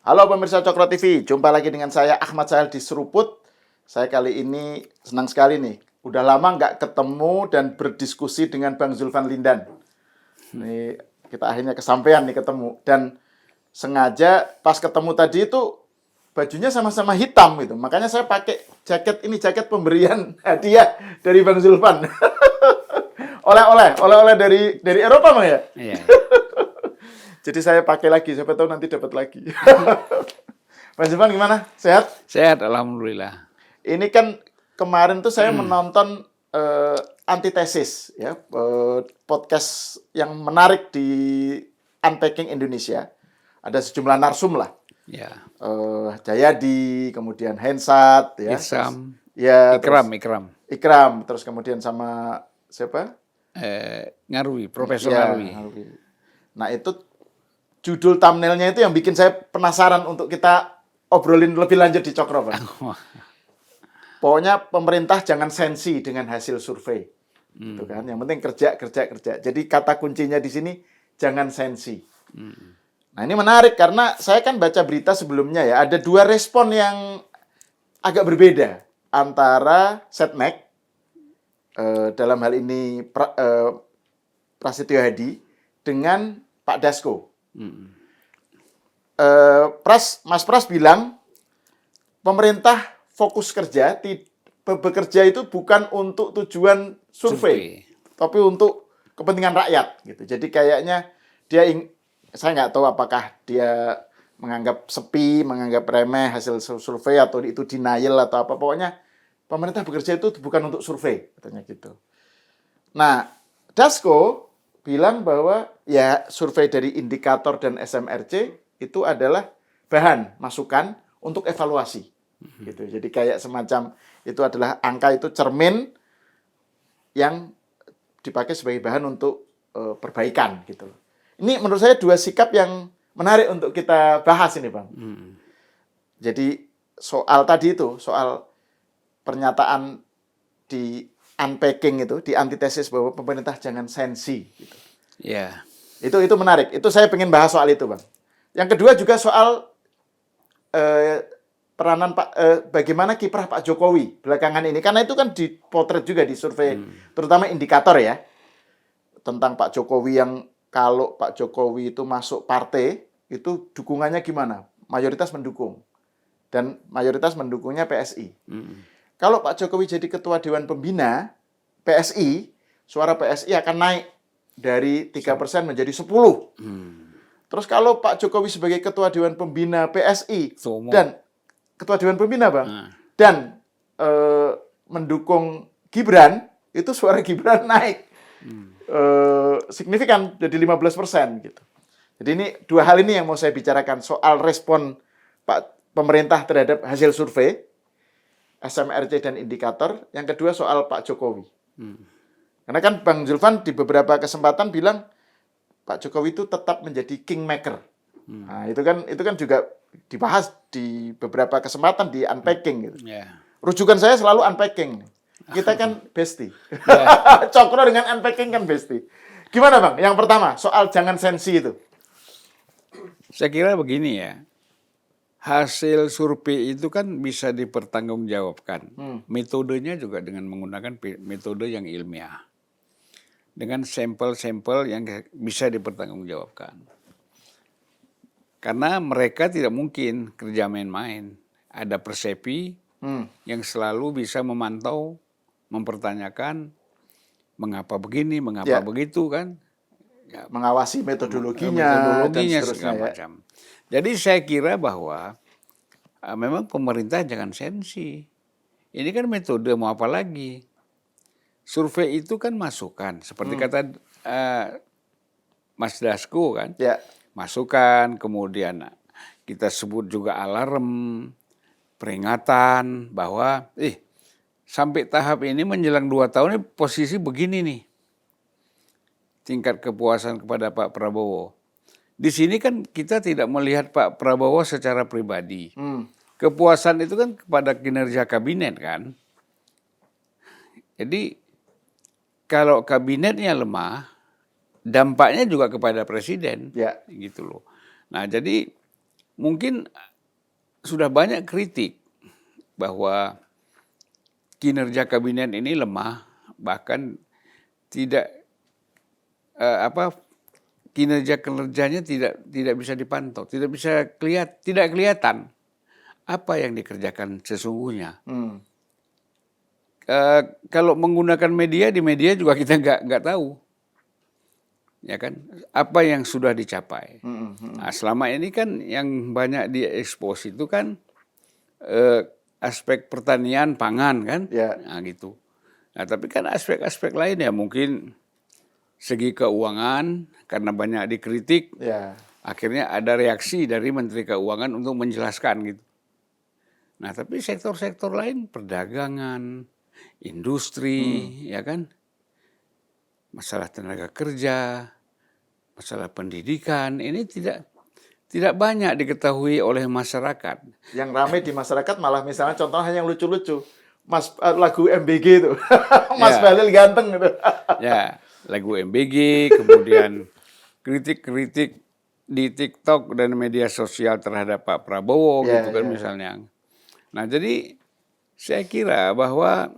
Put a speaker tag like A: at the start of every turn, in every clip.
A: Halo pemirsa Cokro TV, jumpa lagi dengan saya Ahmad Sahel di Seruput. Saya kali ini senang sekali nih, udah lama nggak ketemu dan berdiskusi dengan Bang Zulfan Lindan. Ini kita akhirnya kesampaian nih ketemu, dan sengaja pas ketemu tadi itu bajunya sama-sama hitam gitu. Makanya saya pakai jaket pemberian hadiah dari Bang Zulfan. Oleh-oleh dari Eropa Bang ya?
B: Iya.
A: Jadi saya pakai lagi, siapa tahu nanti dapat lagi. Mas Zulfan gimana? Sehat?
B: Sehat, alhamdulillah.
A: Ini kan kemarin tuh saya menonton Antitesis, ya, podcast yang menarik di Unpacking Indonesia. Ada sejumlah narsum lah.
B: Ya.
A: Jayadi, kemudian Hensat, ya.
B: Isam.
A: Ya,
B: Ikram.
A: Terus kemudian sama siapa?
B: Ngarwi, Profesor
A: Ya,
B: Ngarwi.
A: Nah, itu judul thumbnailnya itu yang bikin saya penasaran untuk kita obrolin lebih lanjut di Cokro, Pak. Pokoknya pemerintah jangan sensi dengan hasil survei. Gitu kan. Yang penting kerja. Jadi kata kuncinya di sini jangan sensi. Nah, ini menarik karena saya kan baca berita sebelumnya ya, ada dua respon yang agak berbeda antara Setnek, dalam hal ini Prasetyo Hadi, dengan Pak Dasko. Mas Pras bilang pemerintah fokus kerja, bekerja itu bukan untuk tujuan survei, tapi untuk kepentingan rakyat gitu. Jadi kayaknya saya nggak tahu apakah dia menganggap sepi, menganggap remeh hasil survei atau itu denial atau apa. Pokoknya pemerintah bekerja itu bukan untuk survei, katanya gitu. Nah, Dasko bilang bahwa ya survei dari indikator dan SMRC itu adalah bahan masukan untuk evaluasi. Gitu. Jadi kayak semacam itu adalah angka itu cermin yang dipakai sebagai bahan untuk perbaikan gitu. Ini menurut saya dua sikap yang menarik untuk kita bahas ini, Bang. Jadi soal pernyataan di Unpacking itu, di Antitesis bahwa pemerintah jangan sensi gitu.
B: Ya.
A: Itu menarik. Itu saya pengen bahas soal itu, Bang. Yang kedua juga soal peranan bagaimana kiprah Pak Jokowi belakangan ini, karena itu kan dipotret juga di survei, terutama indikator ya, tentang Pak Jokowi yang kalau Pak Jokowi itu masuk partai itu dukungannya gimana? Mayoritas mendukung, dan mayoritas mendukungnya PSI. Kalau Pak Jokowi jadi ketua Dewan Pembina PSI, suara PSI akan naik dari 3% menjadi 10%. Terus kalau Pak Jokowi sebagai ketua Dewan Pembina PSI dan ketua Dewan Pembina, Bang, dan mendukung Gibran, itu suara Gibran naik signifikan jadi 15% gitu. Jadi ini dua hal ini yang mau saya bicarakan, soal respon pemerintah terhadap hasil survei SMRC dan indikator. Yang kedua soal Pak Jokowi. Karena kan Bang Zulfan di beberapa kesempatan bilang Pak Jokowi itu tetap menjadi kingmaker. Nah, itu kan juga dibahas di beberapa kesempatan di Unpacking gitu. Rujukan saya selalu Unpacking. Kita kan bestie. Cokro dengan Unpacking kan bestie. Gimana, Bang? Yang pertama, soal jangan sensi itu.
B: Saya kira begini ya. Hasil survei itu kan bisa dipertanggungjawabkan. Metodenya juga dengan menggunakan metode yang ilmiah. Dengan sampel-sampel yang bisa dipertanggungjawabkan. Karena mereka tidak mungkin kerja main-main. Ada persepsi yang selalu bisa memantau, mempertanyakan mengapa begini, mengapa begitu kan.
A: Ya, mengawasi metodologinya dan seterusnya
B: segala macam. Jadi saya kira bahwa memang pemerintah jangan sensi. Ini kan metode, mau apa lagi? Survei itu kan masukan, seperti kata Mas Dasko kan.
A: Ya.
B: Masukan, kemudian kita sebut juga alarm, peringatan bahwa sampai tahap ini menjelang 2 tahun ini posisi begini nih. Tingkat kepuasan kepada Pak Prabowo. Di sini kan kita tidak melihat Pak Prabowo secara pribadi. Kepuasan itu kan kepada kinerja kabinet kan. Jadi kalau kabinetnya lemah, dampaknya juga kepada presiden. Gitu loh. Nah, jadi mungkin sudah banyak kritik bahwa kinerja kabinet ini lemah, bahkan tidak kinerjanya tidak bisa dipantau, tidak kelihatan apa yang dikerjakan sesungguhnya. Kalau menggunakan media, di media juga kita nggak tahu, ya kan, apa yang sudah dicapai. Nah, selama ini kan yang banyak diekspos itu kan aspek pertanian, pangan kan, nah gitu. Nah tapi kan aspek-aspek lain ya mungkin segi keuangan karena banyak dikritik, akhirnya ada reaksi dari Menteri Keuangan untuk menjelaskan gitu. Nah tapi sektor-sektor lain, perdagangan, industri, ya kan, masalah tenaga kerja, masalah pendidikan, ini tidak banyak diketahui oleh masyarakat.
A: Yang ramai di masyarakat malah misalnya contohnya yang lucu-lucu, lagu MBG itu, Mas Bahlil ganteng gitu.
B: Ya, lagu MBG, kemudian kritik-kritik di TikTok dan media sosial terhadap Pak Prabowo gitu kan misalnya. Nah jadi saya kira bahwa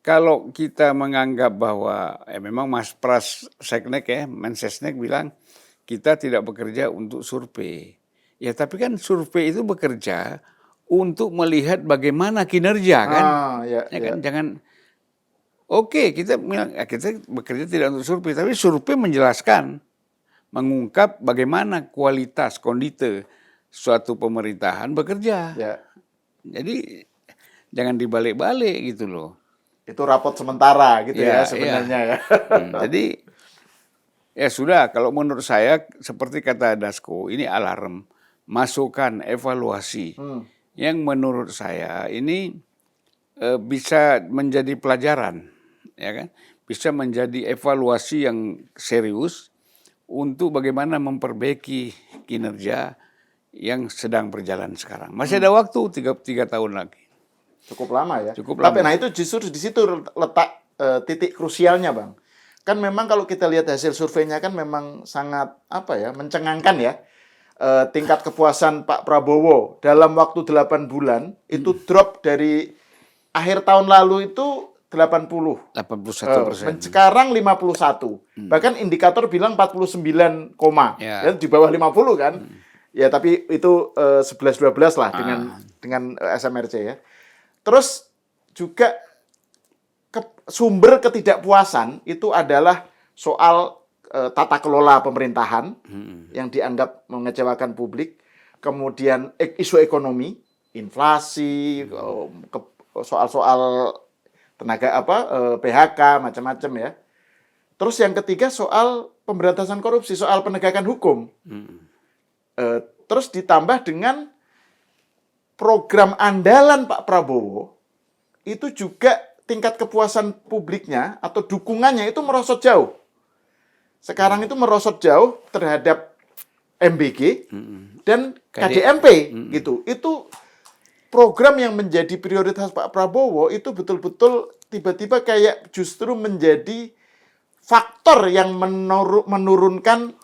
B: kalau kita menganggap bahwa memang Mas Pras Seknek Mensesnek bilang kita tidak bekerja untuk survei. Ya tapi kan survei itu bekerja untuk melihat bagaimana kinerja kan. Kan jangan kita bilang kita bekerja tidak untuk survei, tapi survei menjelaskan, mengungkap bagaimana kualitas kondite suatu pemerintahan bekerja. Jadi jangan dibalik-balik gitu loh.
A: Itu rapot sementara gitu ya sebenarnya ya.
B: Jadi ya sudah, kalau menurut saya seperti kata Dasko, ini alarm, masukan, evaluasi. Yang menurut saya ini bisa menjadi pelajaran, ya kan? Bisa menjadi evaluasi yang serius untuk bagaimana memperbaiki kinerja yang sedang berjalan sekarang. Masih ada waktu 3 tahun lagi.
A: Cukup lama ya.
B: Cukup lama.
A: Tapi nah itu justru di situ letak titik krusialnya, Bang. Kan memang kalau kita lihat hasil surveinya kan memang sangat mencengangkan ya. Tingkat kepuasan Pak Prabowo dalam waktu 8 bulan itu drop dari akhir tahun lalu itu 81%. Sekarang 51. Bahkan indikator bilang 49, dan di bawah 50 kan. Ya tapi itu 11-12 lah dengan SMRC ya. Terus juga sumber ketidakpuasan itu adalah soal tata kelola pemerintahan yang dianggap mengecewakan publik, kemudian isu ekonomi, inflasi, soal-soal tenaga PHK macam-macam ya. Terus yang ketiga soal pemberantasan korupsi, soal penegakan hukum. Terus ditambah dengan program andalan Pak Prabowo itu juga tingkat kepuasan publiknya atau dukungannya itu merosot jauh. Sekarang itu merosot jauh terhadap MBG dan KDMP gitu. Itu program yang menjadi prioritas Pak Prabowo itu betul-betul tiba-tiba kayak justru menjadi faktor yang menurunkan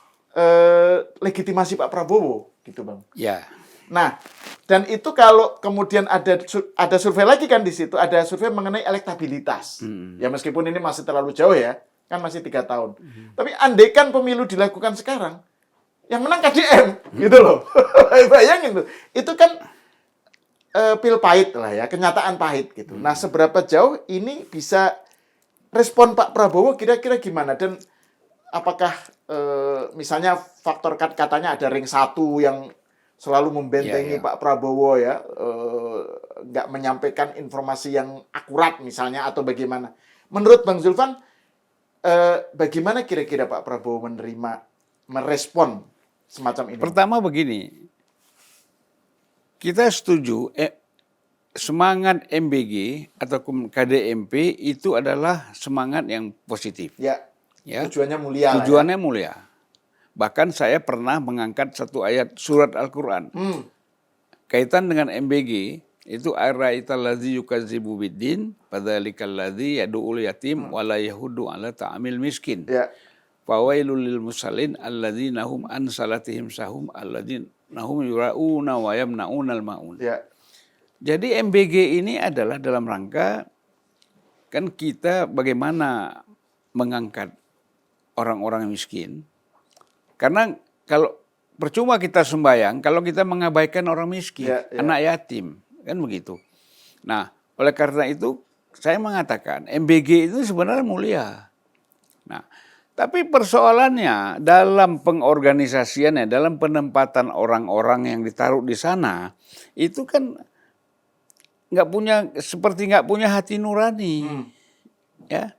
A: legitimasi Pak Prabowo gitu, Bang.
B: Ya.
A: Nah, dan itu kalau kemudian ada survei lagi kan di situ, ada survei mengenai elektabilitas. Ya meskipun ini masih terlalu jauh ya, kan masih 3 tahun. Tapi andaikan pemilu dilakukan sekarang, yang menang KDM, gitu loh. Bayangin tuh, itu kan pil pahit lah ya, kenyataan pahit gitu. Nah, seberapa jauh ini bisa respon Pak Prabowo kira-kira gimana? Dan apakah misalnya faktor katanya ada ring 1 yang selalu membentengi Pak Prabowo ya, nggak menyampaikan informasi yang akurat misalnya atau bagaimana? Menurut Bang Zulfan, bagaimana kira-kira Pak Prabowo merespon semacam ini?
B: Pertama begini, kita setuju semangat MBG atau KDMP itu adalah semangat yang positif.
A: Ya. Tujuannya mulia.
B: Tujuannya mulia. Bahkan saya pernah mengangkat satu ayat surat Al-Quran. Kaitan dengan MBG, itu ara'aital ladzi yukadzibu biddin padzalikal ladzi yad'ul yatim wa la yahuddu 'ala ta'amil miskin. Fawailul lil musallin alladzina hum an salatihim sahum nahum yura'una wa yamna'unal ma'un.
A: Ya.
B: Jadi MBG ini adalah dalam rangka kan kita bagaimana mengangkat orang-orang miskin. Karena kalau percuma kita sembahyang kalau kita mengabaikan orang miskin, anak yatim, kan begitu. Nah, oleh karena itu saya mengatakan MBG itu sebenarnya mulia. Nah, tapi persoalannya dalam pengorganisasiannya, dalam penempatan orang-orang yang ditaruh di sana, itu kan nggak punya hati nurani, ya.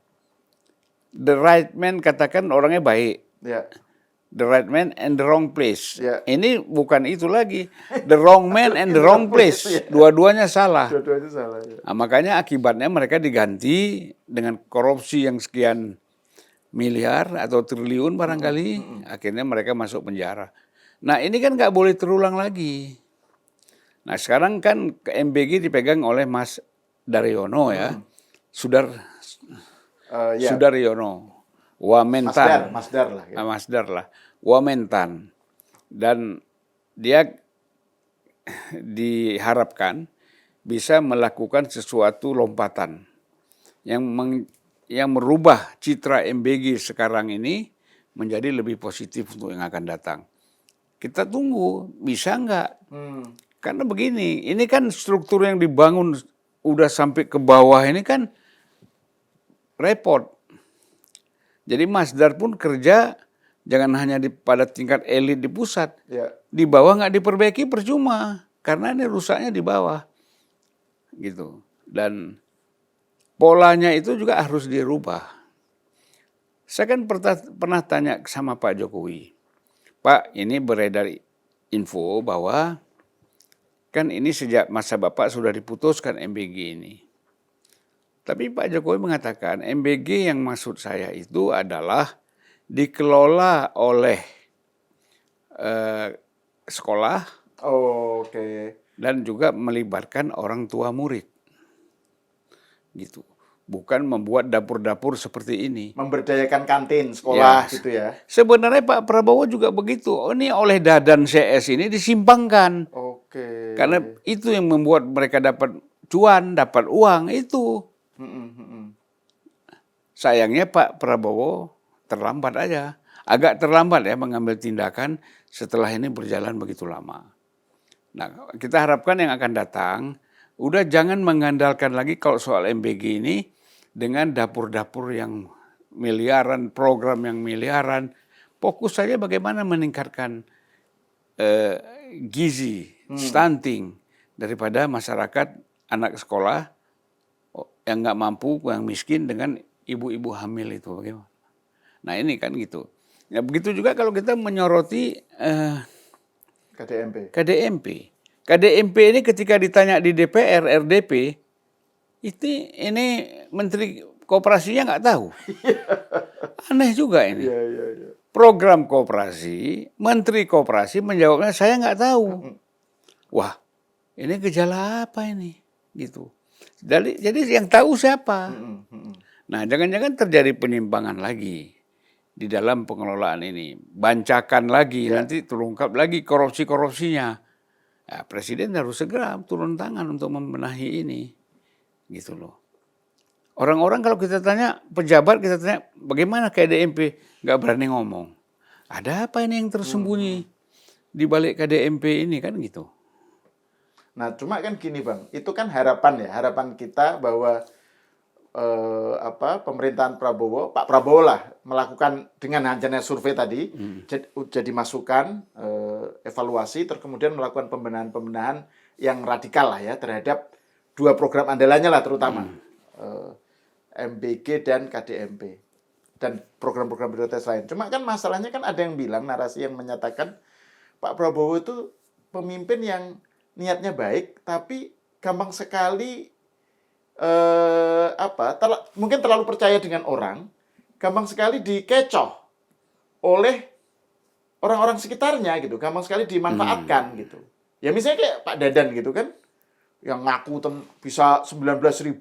B: The right man katakan orangnya baik, the right man and the wrong place. Ini bukan itu lagi, the wrong man and the wrong place, dua-duanya salah.
A: Dua-duanya salah. Ya.
B: Nah, makanya akibatnya mereka diganti dengan korupsi yang sekian miliar atau triliun barangkali, akhirnya mereka masuk penjara. Nah ini kan nggak boleh terulang lagi. Nah sekarang kan MBG dipegang oleh Mas Daryono ya, Sudaryono, Wamentan, Masdar lah, Wamentan, dan dia diharapkan bisa melakukan sesuatu lompatan yang merubah citra MBG sekarang ini menjadi lebih positif untuk yang akan datang. Kita tunggu, bisa nggak? Karena begini, ini kan struktur yang dibangun udah sampai ke bawah ini kan repot. Jadi Masdar pun kerja jangan hanya pada tingkat elit di pusat, di bawah nggak diperbaiki percuma, karena ini rusaknya di bawah, gitu. Dan polanya itu juga harus dirubah. Saya kan pernah tanya sama Pak Jokowi, Pak, ini beredar info bahwa kan ini sejak masa Bapak sudah diputuskan MBG ini. Tapi Pak Jokowi mengatakan MBG yang maksud saya itu adalah dikelola oleh sekolah, dan juga melibatkan orang tua murid, gitu. Bukan membuat dapur-dapur seperti ini.
A: Memberdayakan kantin sekolah gitu ya.
B: Sebenarnya Pak Prabowo juga begitu. Oh, ini oleh Dadan CS ini disimpangkan. Karena itu yang membuat mereka dapat cuan, dapat uang itu. Sayangnya Pak Prabowo terlambat aja. Agak terlambat ya mengambil tindakan setelah ini berjalan begitu lama. Nah, kita harapkan yang akan datang, udah jangan mengandalkan lagi kalau soal MBG ini dengan dapur-dapur yang miliaran, program yang miliaran. Fokus saja bagaimana meningkatkan gizi, stunting daripada masyarakat anak sekolah yang nggak mampu, yang miskin dengan ibu-ibu hamil itu bagaimana. Nah ini kan gitu. Ya begitu juga kalau kita menyoroti KDMP ini ketika ditanya di DPR, RDP, ini Menteri Koperasinya nggak tahu. Aneh juga ini. Program koperasi, Menteri Koperasi menjawabnya saya nggak tahu. Wah, ini gejala apa ini? Gitu. Jadi yang tahu siapa? Nah, jangan-jangan terjadi penyimpangan lagi di dalam pengelolaan ini. Bancakan lagi, nanti terungkap lagi korupsi-korupsinya. Ya, Presiden harus segera turun tangan untuk membenahi ini. Gitu loh. Orang-orang kalau kita tanya, pejabat kita tanya, bagaimana KDMP? Nggak berani ngomong. Ada apa ini yang tersembunyi di balik KDMP ini kan gitu.
A: Nah, cuma kan gini Bang, itu kan harapan kita bahwa pemerintahan Prabowo, Pak Prabowo lah melakukan dengan hasilnya survei tadi, jadi masukan, evaluasi, terus kemudian melakukan pembenahan yang radikal lah ya terhadap dua program andalannya lah terutama. MBG dan KDMP dan program-program prioritas lain. Cuma kan masalahnya kan ada yang bilang, narasi yang menyatakan Pak Prabowo itu pemimpin yang niatnya baik tapi gampang sekali mungkin terlalu percaya dengan orang, gampang sekali dikecoh oleh orang-orang sekitarnya gitu, gampang sekali dimanfaatkan gitu. Ya misalnya kayak Pak Dadan gitu kan, yang ngaku bisa 19.000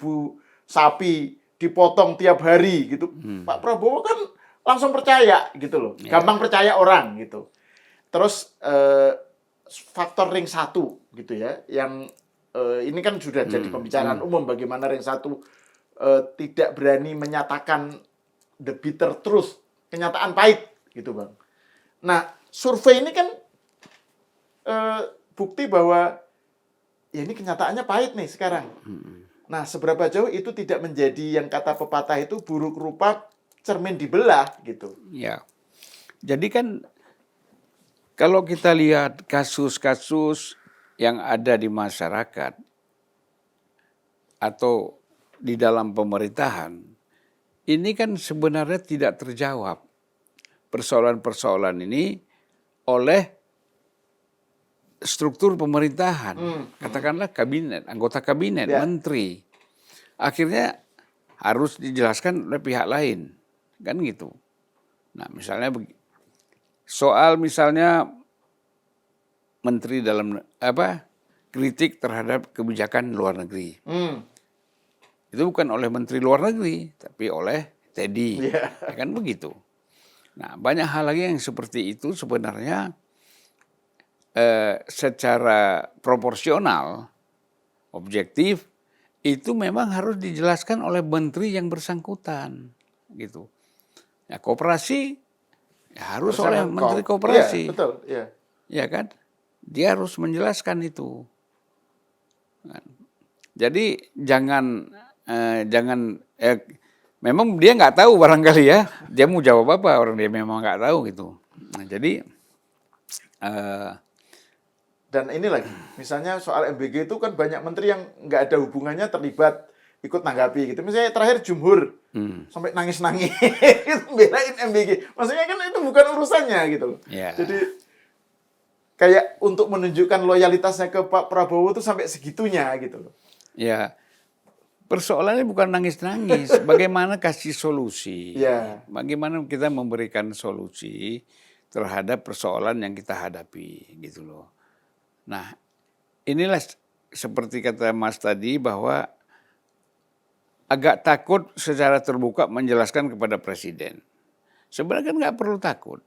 A: sapi dipotong tiap hari gitu. Pak Prabowo kan langsung percaya gitu loh. Gampang percaya orang gitu. Terus faktor ring 1 gitu ya, yang ini kan sudah jadi pembicaraan umum bagaimana ring 1 tidak berani menyatakan the bitter truth, kenyataan pahit gitu Bang. Nah, survei ini kan bukti bahwa ya ini kenyataannya pahit nih sekarang. Nah, seberapa jauh itu tidak menjadi yang kata pepatah itu buruk rupa cermin dibelah gitu.
B: Ya. Jadi kan kalau kita lihat kasus-kasus yang ada di masyarakat atau di dalam pemerintahan, ini kan sebenarnya tidak terjawab. Persoalan-persoalan ini oleh struktur pemerintahan, katakanlah kabinet, anggota kabinet, menteri. Akhirnya harus dijelaskan oleh pihak lain, kan gitu. Nah, misalnya soal misalnya menteri dalam kritik terhadap kebijakan luar negeri. Itu bukan oleh menteri luar negeri, tapi oleh Teddy, kan begitu. Nah, banyak hal lagi yang seperti itu sebenarnya secara proporsional, objektif, itu memang harus dijelaskan oleh menteri yang bersangkutan, gitu. Ya, koperasi ya harus oleh menteri koperasi.
A: Iya, betul, iya.
B: Ya kan? Dia harus menjelaskan itu. Jadi jangan memang dia nggak tahu barangkali ya, dia mau jawab apa, orang dia memang nggak tahu gitu. Nah, jadi
A: dan ini lagi, misalnya soal MBG itu kan banyak menteri yang nggak ada hubungannya terlibat ikut nanggapi gitu. Misalnya terakhir Jumhur sampai nangis-nangis belain MBG. Maksudnya kan itu bukan urusannya gitu loh. Jadi kayak untuk menunjukkan loyalitasnya ke Pak Prabowo itu sampai segitunya gitu loh.
B: Ya, persoalannya bukan nangis-nangis. Bagaimana kasih solusi? Bagaimana kita memberikan solusi terhadap persoalan yang kita hadapi gitu loh. Nah, inilah seperti kata Mas tadi bahwa agak takut secara terbuka menjelaskan kepada presiden. Sebenarnya kan nggak perlu takut.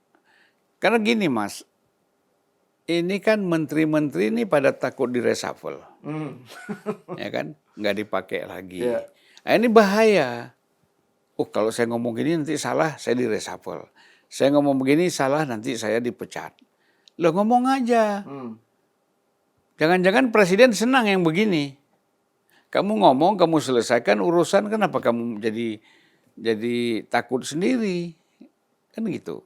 B: Karena gini Mas, ini kan menteri-menteri ini pada takut di reshuffle. Ya kan? Nggak dipakai lagi. Nah, ini bahaya. Kalau saya ngomong gini nanti salah, saya di reshuffle. Saya ngomong begini salah, nanti saya dipecat. Loh, ngomong aja. Jangan-jangan presiden senang yang begini. Kamu ngomong, kamu selesaikan urusan, kenapa kamu jadi takut sendiri? Kan gitu.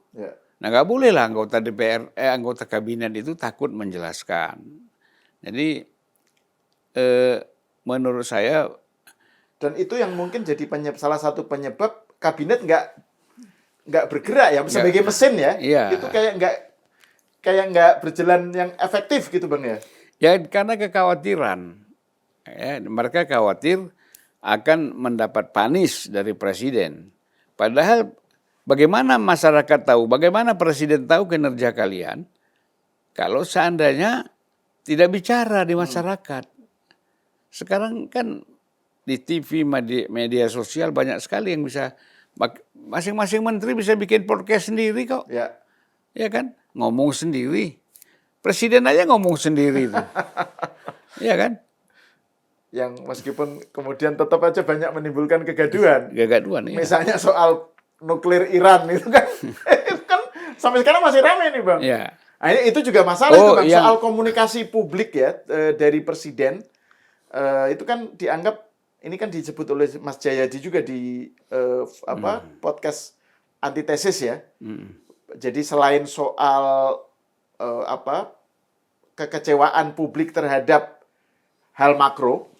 B: Nah, nggak boleh lah anggota DPR, anggota kabinet itu takut menjelaskan. Jadi menurut saya,
A: dan itu yang mungkin jadi salah satu penyebab kabinet nggak bergerak ya sebagai mesin ya. Itu kayak nggak berjalan yang efektif gitu Bang ya.
B: Ya karena kekhawatiran, ya, mereka khawatir akan mendapat panis dari presiden. Padahal bagaimana masyarakat tahu, bagaimana presiden tahu kinerja kalian kalau seandainya tidak bicara di masyarakat. Sekarang kan di TV, media sosial banyak sekali yang bisa, masing-masing menteri bisa bikin podcast sendiri kok. Ya kan, ngomong sendiri. Presiden aja ngomong sendiri itu. Iya kan?
A: Yang meskipun kemudian tetap aja banyak menimbulkan kegaduhan.
B: Kegaduhan, iya.
A: Misalnya soal nuklir Iran itu kan, itu kan sampai sekarang masih ramai nih Bang.
B: Iya.
A: Nah, itu juga masalah itu Bang, soal komunikasi publik ya dari presiden. Itu kan dianggap, ini kan disebut oleh Mas Jayadi juga di podcast Antitesis ya. Jadi selain soal kekecewaan publik terhadap hal makro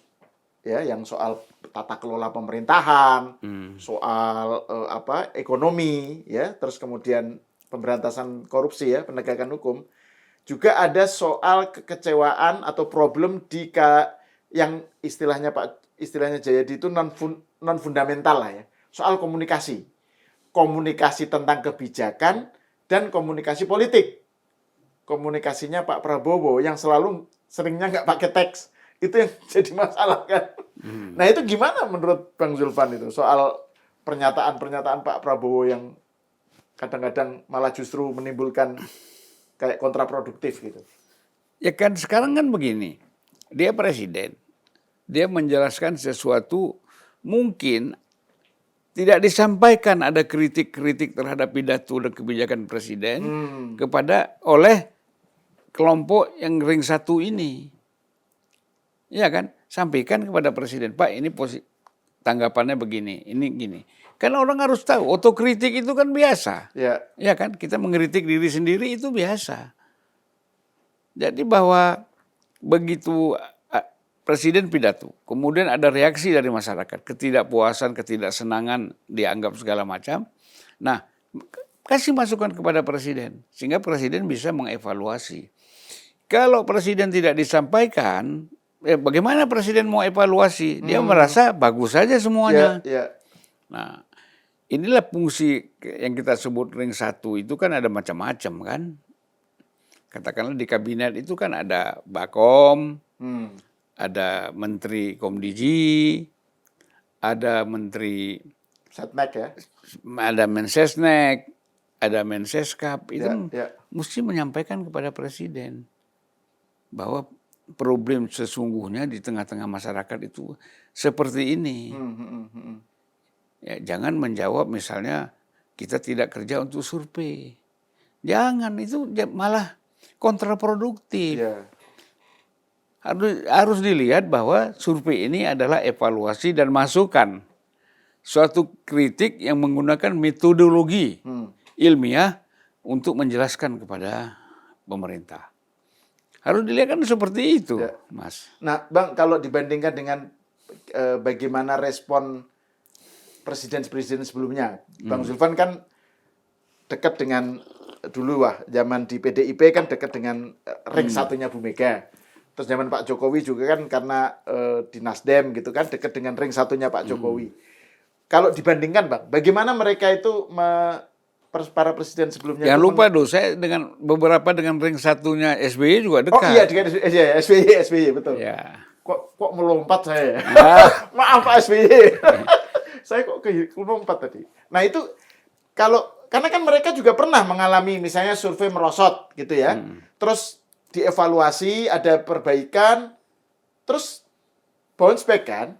A: ya, yang soal tata kelola pemerintahan, soal ekonomi ya, terus kemudian pemberantasan korupsi ya, penegakan hukum, juga ada soal kekecewaan atau problem yang istilahnya Jayadi itu non fundamental lah ya, soal komunikasi tentang kebijakan dan komunikasi politik. Komunikasinya Pak Prabowo yang seringnya nggak pakai teks, itu yang jadi masalah kan. Nah itu gimana menurut Bang Zulfan itu soal pernyataan-pernyataan Pak Prabowo yang kadang-kadang malah justru menimbulkan kayak kontraproduktif gitu?
B: Ya kan sekarang kan begini, dia presiden, dia menjelaskan sesuatu mungkin tidak disampaikan ada kritik-kritik terhadap pidato dan kebijakan presiden kepada oleh kelompok yang ring satu ini. Ya kan, sampaikan kepada presiden, Pak ini tanggapannya begini, ini gini. Karena orang harus tahu, otokritik itu kan biasa. Ya kan, kita mengkritik diri sendiri itu biasa. Jadi bahwa begitu presiden pidato, kemudian ada reaksi dari masyarakat, ketidakpuasan, ketidaksenangan, dianggap segala macam. Nah, kasih masukan kepada presiden, sehingga presiden bisa mengevaluasi. Kalau presiden tidak disampaikan, bagaimana presiden mau evaluasi? Dia merasa bagus saja semuanya. Nah, inilah fungsi yang kita sebut ring satu itu kan ada macam-macam kan. Katakanlah di kabinet itu kan ada Bakom, ada Menteri Komdiji, ada Menteri
A: Setnek ya,
B: ada Mensesnek, ada Menseskap. Itu mesti menyampaikan kepada presiden bahwa problem sesungguhnya di tengah-tengah masyarakat itu seperti ini. Ya, jangan menjawab misalnya kita tidak kerja untuk survei. Jangan, itu malah kontraproduktif. Harus dilihat bahwa survei ini adalah evaluasi dan masukan. Suatu kritik yang menggunakan metodologi ilmiah untuk menjelaskan kepada pemerintah. Harus dilihat kan seperti itu, Mas.
A: Nah, Bang, kalau dibandingkan dengan bagaimana respon presiden-presiden sebelumnya, Bang Zulfan kan dekat dengan dulu zaman di PDIP kan dekat dengan ring satunya Bu Mega. Terus zaman Pak Jokowi juga kan karena di Nasdem gitu kan dekat dengan ring satunya Pak Jokowi. Kalau dibandingkan, Bang, bagaimana mereka itu para presiden sebelumnya?
B: Jangan lupa saya dengan beberapa dengan ring satunya SBY juga dekat.
A: Oh iya, dengan SBY betul.
B: Ya.
A: Kok melompat saya? Maaf Pak SBY. Saya kok melompat tadi. Nah itu karena kan mereka juga pernah mengalami misalnya survei merosot gitu ya. Terus dievaluasi, ada perbaikan, terus bounce back kan,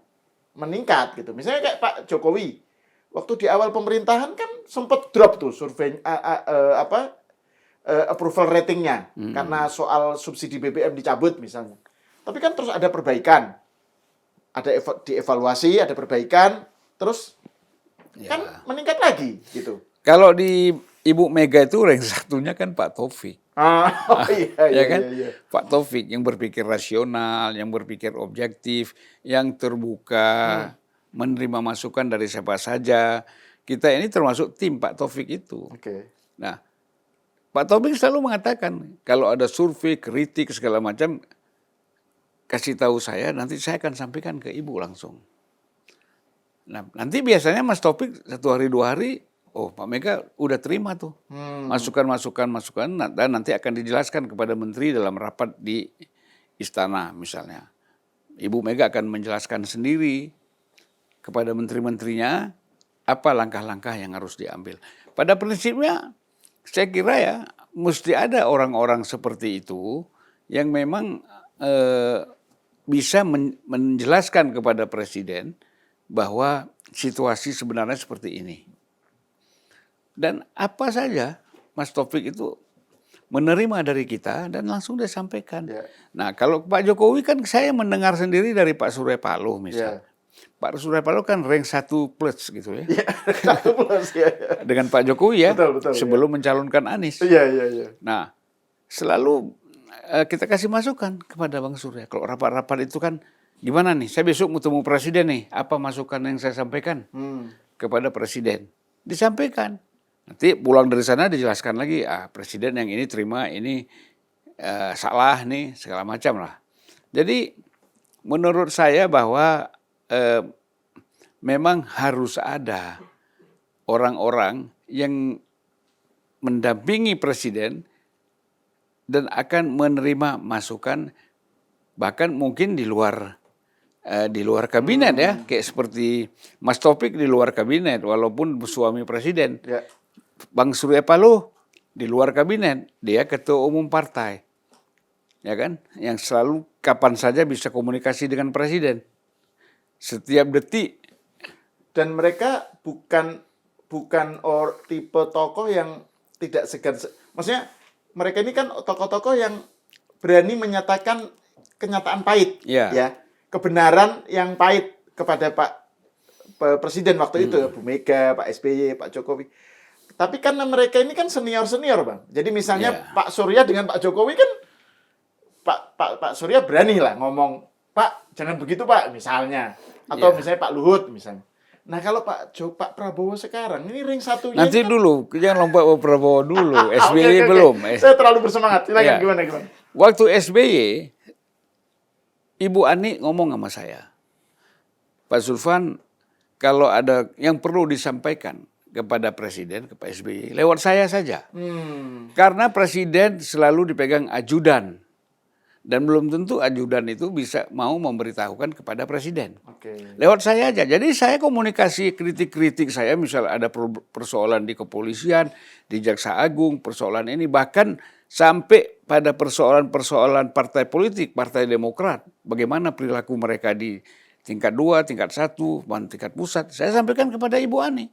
A: meningkat gitu. Misalnya kayak Pak Jokowi, waktu di awal pemerintahan kan sempat drop tuh survei approval ratingnya karena soal subsidi BBM dicabut misalnya. Tapi kan terus ada perbaikan, ada dievaluasi, ada perbaikan, terus kan meningkat lagi gitu.
B: Kalau di Ibu Mega itu ring satunya kan Pak Taufik.
A: Iya.
B: Pak Taufik yang berpikir rasional, yang berpikir objektif, yang terbuka, menerima masukan dari siapa saja. Kita ini termasuk tim Pak Taufik itu. Nah, Pak Taufik selalu mengatakan kalau ada survei, kritik segala macam, kasih tahu saya, nanti saya akan sampaikan ke Ibu langsung. Nah, nanti biasanya Mas Taufik 1 hari 2 hari, Pak Mega udah terima tuh masukan, dan nanti akan dijelaskan kepada menteri dalam rapat di istana misalnya. Ibu Mega akan menjelaskan sendiri kepada menteri-menterinya apa langkah-langkah yang harus diambil. Pada prinsipnya saya kira ya mesti ada orang-orang seperti itu yang memang bisa menjelaskan kepada presiden bahwa situasi sebenarnya seperti ini. Dan apa saja Mas Taufik itu menerima dari kita dan langsung dia sampaikan. Nah kalau Pak Jokowi kan saya mendengar sendiri dari Pak Surya Paloh misalnya. Pak Surya Paloh kan rank 1+ gitu ya.
A: 1+.
B: Dengan Pak Jokowi ya,
A: betul,
B: sebelum mencalonkan Anies.
A: Iya.
B: Nah selalu kita kasih masukan kepada Bang Surya. Kalau rapat-rapat itu kan gimana nih, saya besok mau temu presiden nih, apa masukan yang saya sampaikan kepada presiden. Disampaikan. Nanti pulang dari sana dijelaskan lagi, presiden yang ini terima, ini salah nih, segala macam lah. Jadi menurut saya bahwa memang harus ada orang-orang yang mendampingi presiden dan akan menerima masukan, bahkan mungkin di luar kabinet ya, kayak seperti Mas Taufik di luar kabinet, walaupun suami presiden. Bang Surya Paloh di luar kabinet, dia ketua umum partai. ya kan, yang selalu kapan saja bisa komunikasi dengan presiden, setiap detik.
A: Dan mereka bukan tipe tokoh yang tidak segan. Maksudnya mereka ini kan tokoh-tokoh yang berani menyatakan kenyataan pahit,
B: Ya.
A: ya, kebenaran yang pahit kepada Presiden waktu itu, Bu Mega, Pak SBY, Pak Jokowi. Tapi karena mereka ini kan senior-senior, Bang. Jadi misalnya
B: Ya.
A: Pak Surya dengan Pak Jokowi kan Pak Surya berani lah ngomong, Pak jangan begitu Pak, misalnya. Atau
B: Ya.
A: misalnya Pak Luhut misalnya. Nah kalau Pak Prabowo sekarang ini ring satunya
B: Nanti
A: kan,
B: dulu, jangan lompat ke Prabowo dulu, SBY
A: Oke.
B: belum.
A: Saya terlalu bersemangat. Silakan
B: Ya.
A: gimana?
B: Waktu SBY, Ibu Ani ngomong sama saya, Pak Zulfan, kalau ada yang perlu disampaikan kepada Presiden, ke Pak SBY, lewat saya saja. Karena Presiden selalu dipegang ajudan. Dan belum tentu ajudan itu bisa mau memberitahukan kepada Presiden.
A: Oke.
B: Lewat saya aja. Jadi saya komunikasi kritik-kritik saya, misal ada persoalan di kepolisian, di Jaksa Agung, persoalan ini. Bahkan sampai pada persoalan-persoalan partai politik, Partai Demokrat. Bagaimana perilaku mereka di tingkat 2, tingkat 1, tingkat pusat. Saya sampaikan kepada Ibu Ani.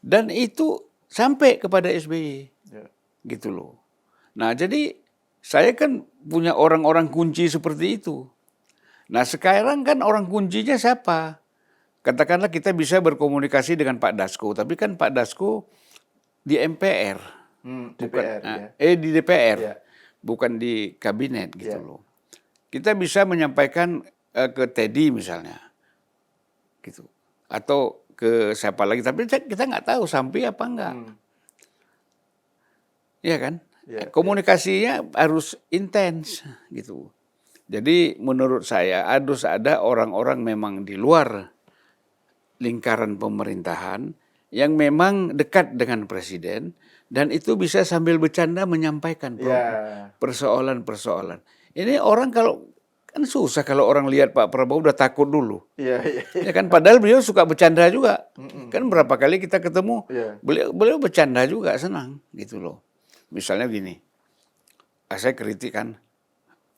B: Dan itu sampai kepada SBY.
A: Ya.
B: Gitu loh. Nah jadi saya kan punya orang-orang kunci seperti itu. Nah sekarang kan orang kuncinya siapa? Katakanlah kita bisa berkomunikasi dengan Pak Dasko, tapi kan Pak Dasko di MPR,
A: DPR,
B: di DPR,
A: Ya.
B: bukan di kabinet gitu
A: Ya.
B: loh. Kita bisa menyampaikan ke Teddy misalnya, gitu, atau ke siapa lagi, tapi kita nggak tahu sampai apa enggak, ya kan?
A: Ya,
B: Komunikasinya harus intens gitu. Jadi menurut saya harus ada orang-orang memang di luar lingkaran pemerintahan yang memang dekat dengan presiden dan itu bisa sambil bercanda menyampaikan persoalan-persoalan. Ini orang kalau kan susah kalau orang lihat Pak Prabowo udah takut dulu.
A: Iya.
B: Ya kan padahal beliau suka bercanda juga. Kan berapa kali kita ketemu
A: Iya.
B: beliau bercanda juga, senang gitu loh. Misalnya gini, saya kritik kan,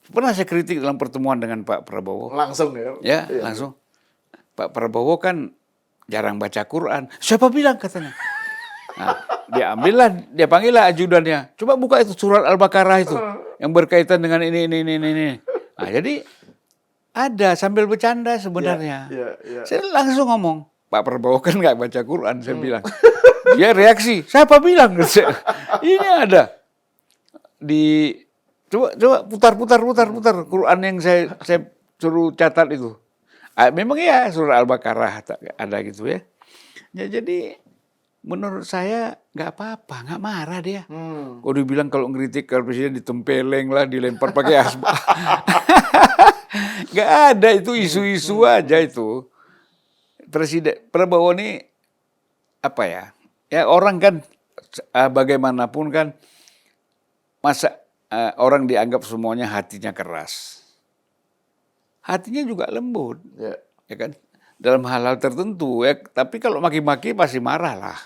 B: pernah saya kritik dalam pertemuan dengan Pak Prabowo.
A: Langsung ya?
B: Ya, langsung. Pak Prabowo kan jarang baca Quran. Siapa bilang katanya? Nah, dia panggillah ajudannya. Coba buka itu surat Al-Baqarah itu yang berkaitan dengan ini. Nah, jadi ada sambil bercanda sebenarnya.
A: Ya.
B: Saya langsung ngomong, Pak Prabowo kan nggak baca Quran, saya bilang. Dia reaksi, siapa bilang? Ini ada di coba putar Quran yang saya suruh catat itu. Memang ya surah Al-Baqarah ada gitu ya. Ya jadi menurut saya nggak apa-apa, nggak marah dia. Kalau dibilang kalau ngeritik ke presiden ditempeleng lah, dilempar pakai asbak. Nggak ada, itu isu-isu aja itu. Presiden Prabowo ini apa ya? Ya orang kan bagaimanapun kan masa orang dianggap semuanya hatinya keras. Hatinya juga lembut, ya kan? Dalam hal-hal tertentu ya. Tapi kalau maki-maki pasti marah lah,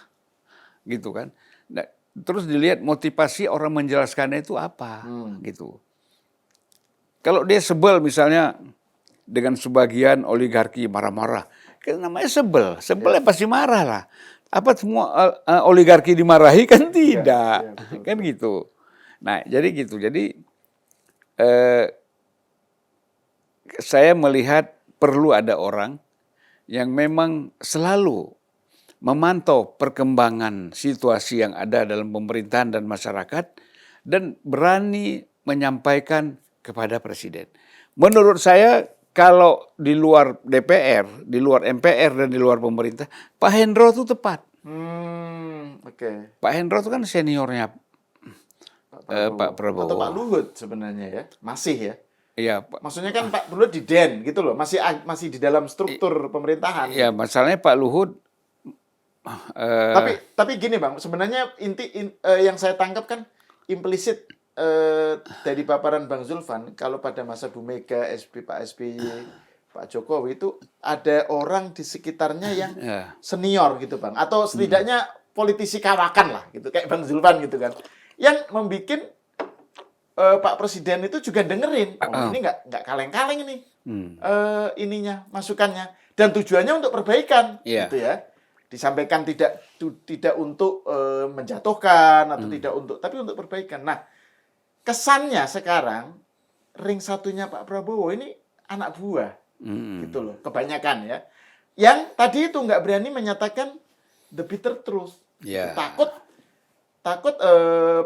B: gitu kan? Nah, terus dilihat motivasi orang menjelaskannya itu apa, gitu. Kalau dia sebel misalnya dengan sebagian oligarki marah-marah, kan namanya sebelnya pasti marah lah. Apa semua oligarki dimarahi kan tidak, betul. Kan gitu. Nah jadi gitu. Jadi saya melihat perlu ada orang yang memang selalu memantau perkembangan situasi yang ada dalam pemerintahan dan masyarakat dan berani menyampaikan kepada presiden. Menurut saya kalau di luar DPR, di luar MPR dan di luar pemerintah, Pak Hendro itu tepat. Pak Hendro itu kan seniornya Pak Prabowo.
A: Atau Pak Luhut sebenarnya ya, masih ya.
B: Iya.
A: Maksudnya kan Pak Luhut di DEN gitu loh, masih di dalam struktur pemerintahan.
B: Iya, masalahnya Pak Luhut.
A: Tapi gini Bang, sebenarnya yang saya tangkap kan implisit dari paparan Bang Zulfan, kalau pada masa Bu Mega, Pak SBY, Pak Jokowi itu ada orang di sekitarnya yang senior gitu Bang, atau setidaknya politisi kawakan lah gitu, kayak Bang Zulfan gitu kan, yang membuat Pak Presiden itu juga dengerin. Ini nggak kaleng-kaleng ini ininya masukannya, dan tujuannya untuk perbaikan, gitu ya. Disampaikan tidak untuk menjatuhkan atau tidak untuk, tapi untuk perbaikan. Nah, kesannya sekarang ring satunya Pak Prabowo ini anak buah, gitu loh, kebanyakan ya. Yang tadi itu nggak berani menyatakan the bitter truth, takut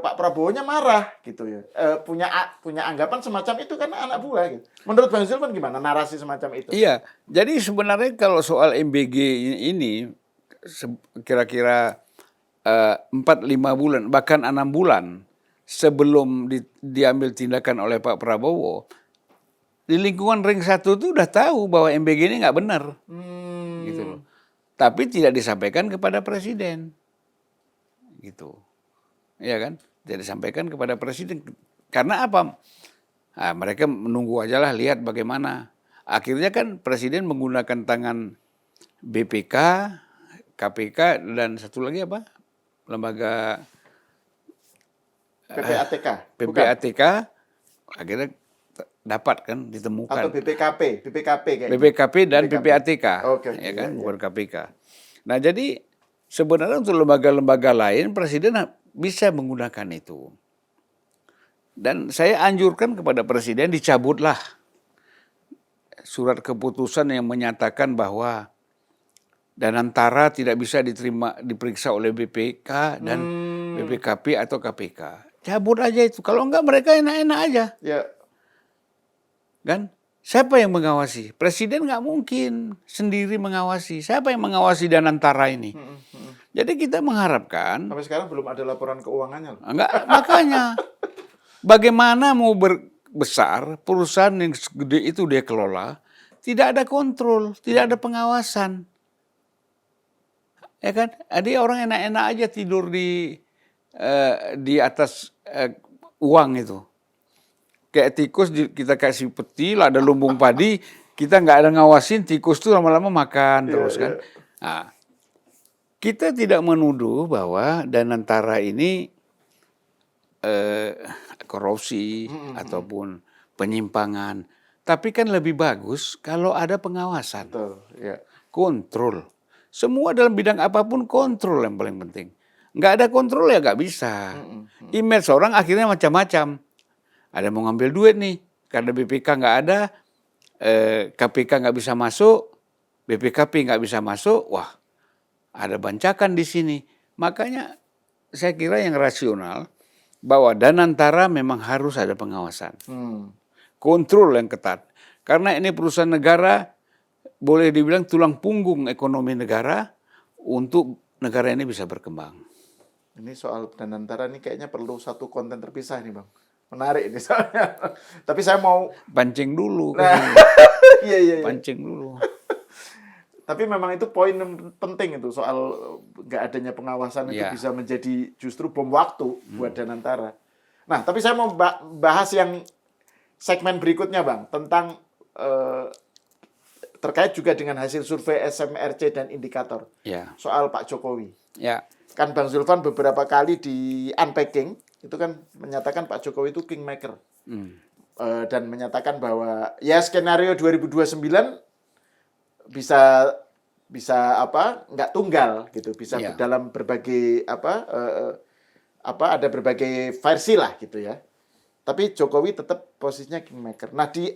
A: Pak Prabowo-nya marah, gitu ya. Punya anggapan semacam itu karena anak buah, gitu. Menurut Bang Zulfan gimana narasi semacam itu?
B: Iya, jadi sebenarnya kalau soal MBG ini kira-kira 4-5 bulan, bahkan 6 bulan sebelum diambil tindakan oleh Pak Prabowo, di lingkungan ring 1 itu udah tahu bahwa MBG ini nggak benar, gitu loh. Tapi tidak disampaikan kepada presiden, gitu, ya kan? Tidak disampaikan kepada presiden karena apa? Nah, mereka menunggu aja lah, lihat bagaimana. Akhirnya kan presiden menggunakan tangan BPK, KPK, dan satu lagi apa? Lembaga
A: PPATK.
B: PPATK, akhirnya dapat kan ditemukan.
A: Atau BPKP kayaknya.
B: BPKP dan PPATK,
A: Oke,
B: ya kan, bukan KPK. Nah, jadi sebenarnya untuk lembaga-lembaga lain presiden bisa menggunakan itu. Dan saya anjurkan kepada presiden dicabutlah surat keputusan yang menyatakan bahwa Danantara tidak bisa diperiksa oleh BPK dan BPKP atau KPK. Cabut aja itu. Kalau enggak mereka enak-enak aja.
A: Ya.
B: Kan? Siapa yang mengawasi? Presiden nggak mungkin sendiri mengawasi. Siapa yang mengawasi Danantara ini? Jadi kita mengharapkan.
A: Sampai sekarang belum ada laporan keuangannya.
B: Enggak, makanya. Bagaimana mau besar perusahaan yang segede itu dia kelola, tidak ada kontrol, tidak ada pengawasan. Ya kan? Ada orang enak-enak aja tidur di atas uang itu. Kayak tikus kita kasih peti, ada lumbung padi, kita nggak ada ngawasin, tikus tuh lama-lama makan terus kan. Nah, kita tidak menuduh bahwa Danantara ini korupsi ataupun penyimpangan, tapi kan lebih bagus kalau ada pengawasan, kontrol. Semua dalam bidang apapun kontrol yang paling penting. Nggak ada kontrol ya nggak bisa. Image orang akhirnya macam-macam. Ada mau ngambil duit nih, karena BPK nggak ada, KPK nggak bisa masuk, BPKP nggak bisa masuk, wah ada bancakan di sini. Makanya saya kira yang rasional bahwa Danantara memang harus ada pengawasan, kontrol yang ketat. Karena ini perusahaan negara, boleh dibilang tulang punggung ekonomi negara untuk negara ini bisa berkembang.
A: Ini soal Danantara ini kayaknya perlu satu konten terpisah nih Bang. Menarik ini soalnya. Tapi saya mau
B: pancing dulu.
A: Iya.
B: Pancing dulu.
A: Tapi memang itu poin penting itu soal nggak adanya pengawasan itu bisa menjadi justru bom waktu buat Danantara. Nah, tapi saya mau bahas yang segmen berikutnya Bang, tentang terkait juga dengan hasil survei SMRC dan indikator soal Pak Jokowi. Kan Bang Zulfan beberapa kali di unpacking itu kan menyatakan Pak Jokowi itu kingmaker. Dan menyatakan bahwa ya skenario 2029 bisa nggak tunggal gitu, bisa dalam berbagai ada berbagai versi lah gitu ya. Tapi Jokowi tetap posisinya kingmaker. Nah, di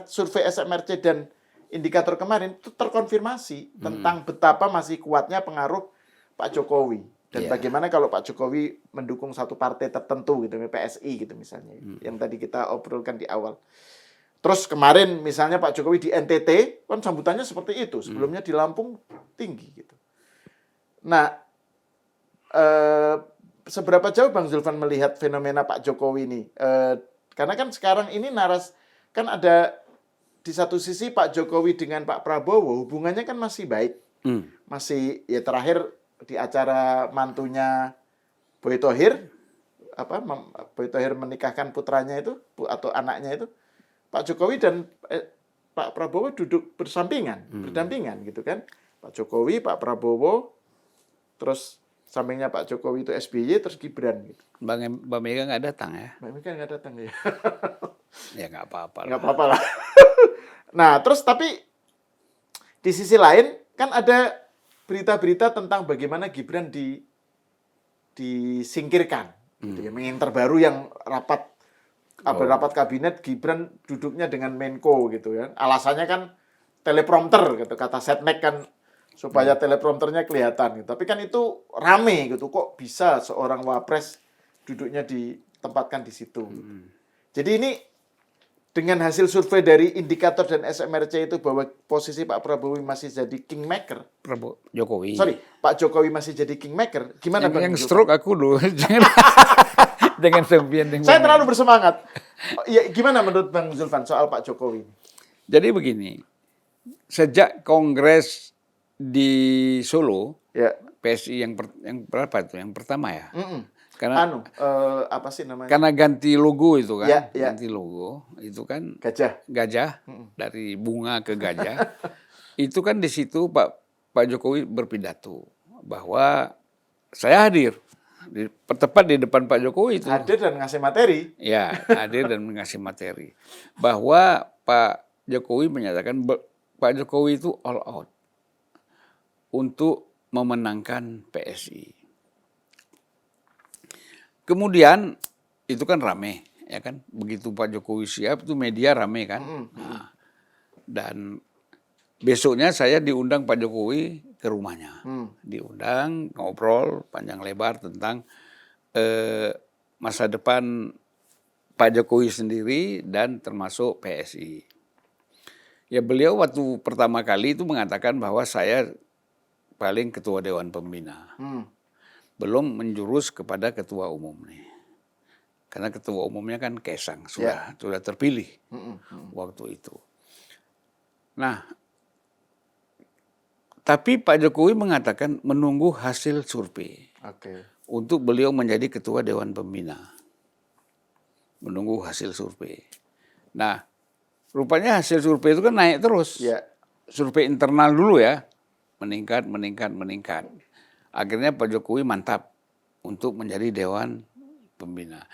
A: survei SMRC dan indikator kemarin itu terkonfirmasi tentang betapa masih kuatnya pengaruh Pak Jokowi dan bagaimana kalau Pak Jokowi mendukung satu partai tertentu gitu, PSI gitu misalnya, yang tadi kita obrolkan di awal. Terus kemarin misalnya Pak Jokowi di NTT kan sambutannya seperti itu, sebelumnya di Lampung tinggi gitu. Nah, seberapa jauh Bang Zulfan melihat fenomena Pak Jokowi ini? Karena kan sekarang ini kan ada di satu sisi Pak Jokowi dengan Pak Prabowo hubungannya kan masih baik, masih ya terakhir di acara mantunya Boy Thohir, Boy Thohir menikahkan putranya itu atau anaknya itu, Pak Jokowi dan Pak Prabowo duduk berdampingan gitu kan. Pak Jokowi, Pak Prabowo, terus Sampingnya Pak Jokowi itu SBY, terus Gibran gitu.
B: Mbak Mega nggak datang ya?
A: Mbak Mega nggak datang ya.
B: Ya nggak apa-apa lah.
A: Nggak apa-apa lah. Nah, terus tapi di sisi lain kan ada berita-berita tentang bagaimana Gibran disingkirkan, gitu ya. Menginter baru yang rapat kabinet, Gibran duduknya dengan Menko gitu ya. Alasannya kan teleprompter gitu, kata Setnek kan supaya teleprompternya kelihatan gitu. Tapi kan itu rame gitu, kok bisa seorang wapres duduknya ditempatkan di situ. Jadi ini dengan hasil survei dari indikator dan SMRC itu bahwa posisi Pak Prabowo masih jadi kingmaker.
B: Jokowi.
A: Sorry, Pak Jokowi masih jadi kingmaker. Gimana Bang?
B: Yang stroke aku loh. Dengan sempian.
A: Saya terlalu bersemangat. Ya, gimana menurut Bang Zulfan soal Pak Jokowi?
B: Jadi begini, sejak Kongres di Solo,
A: Ya.
B: PSI yang berapa itu? Yang pertama ya? Karena
A: Apa sih namanya?
B: karena ganti logo itu kan,
A: Ya, ya.
B: ganti logo itu kan
A: Gajah.
B: dari bunga ke gajah. Itu kan di situ Pak Jokowi berpidato bahwa saya hadir tepat di depan Pak Jokowi itu.
A: Hadir dan ngasih materi.
B: Ya, hadir dan mengasih materi bahwa Pak Jokowi menyatakan Pak Jokowi itu all out untuk memenangkan PSI. Kemudian itu kan rame, ya kan? Begitu Pak Jokowi siap, itu media rame kan. Nah, dan besoknya saya diundang Pak Jokowi ke rumahnya, diundang ngobrol panjang lebar tentang masa depan Pak Jokowi sendiri dan termasuk PSI. Ya beliau waktu pertama kali itu mengatakan bahwa saya paling ketua Dewan Pembina. Belum menjurus kepada ketua umum nih. Karena ketua umumnya kan Kaisang, sudah terpilih waktu itu. Nah, tapi Pak Jokowi mengatakan menunggu hasil survei untuk beliau menjadi ketua Dewan Pembina. Menunggu hasil survei. Nah, rupanya hasil survei itu kan naik terus. Survei internal dulu ya, meningkat. Akhirnya Pak Jokowi mantap untuk menjadi Dewan Pembina.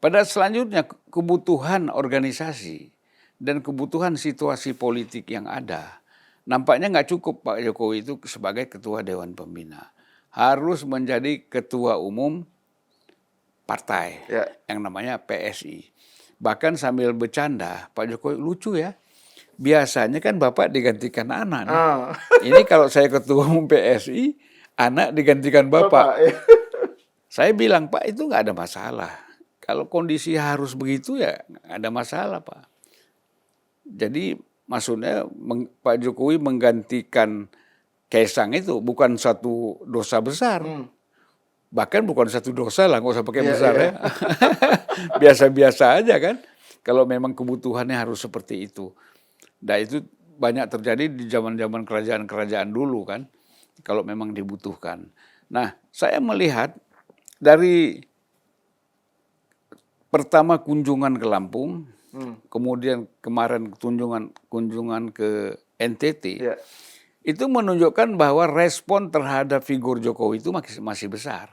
B: Pada selanjutnya kebutuhan organisasi dan kebutuhan situasi politik yang ada, nampaknya nggak cukup Pak Jokowi itu sebagai ketua Dewan Pembina. Harus menjadi ketua umum partai yang namanya PSI. Bahkan sambil bercanda, Pak Jokowi lucu ya. Biasanya kan Bapak digantikan anak. Ini kalau saya ketua umum PSI, anak digantikan Bapak. Saya bilang, Pak itu nggak ada masalah. Kalau kondisi harus begitu ya nggak ada masalah Pak. Jadi maksudnya Pak Jokowi menggantikan Kaisang itu bukan satu dosa besar. Bahkan bukan satu dosa lah, nggak usah pakai besar ya. Biasa-biasa aja kan. Kalau memang kebutuhannya harus seperti itu. Nah itu banyak terjadi di zaman-zaman kerajaan-kerajaan dulu kan. Kalau memang dibutuhkan. Nah, saya melihat dari pertama kunjungan ke Lampung, kemudian kemarin kunjungan ke NTT, itu menunjukkan bahwa respon terhadap figur Jokowi itu masih besar.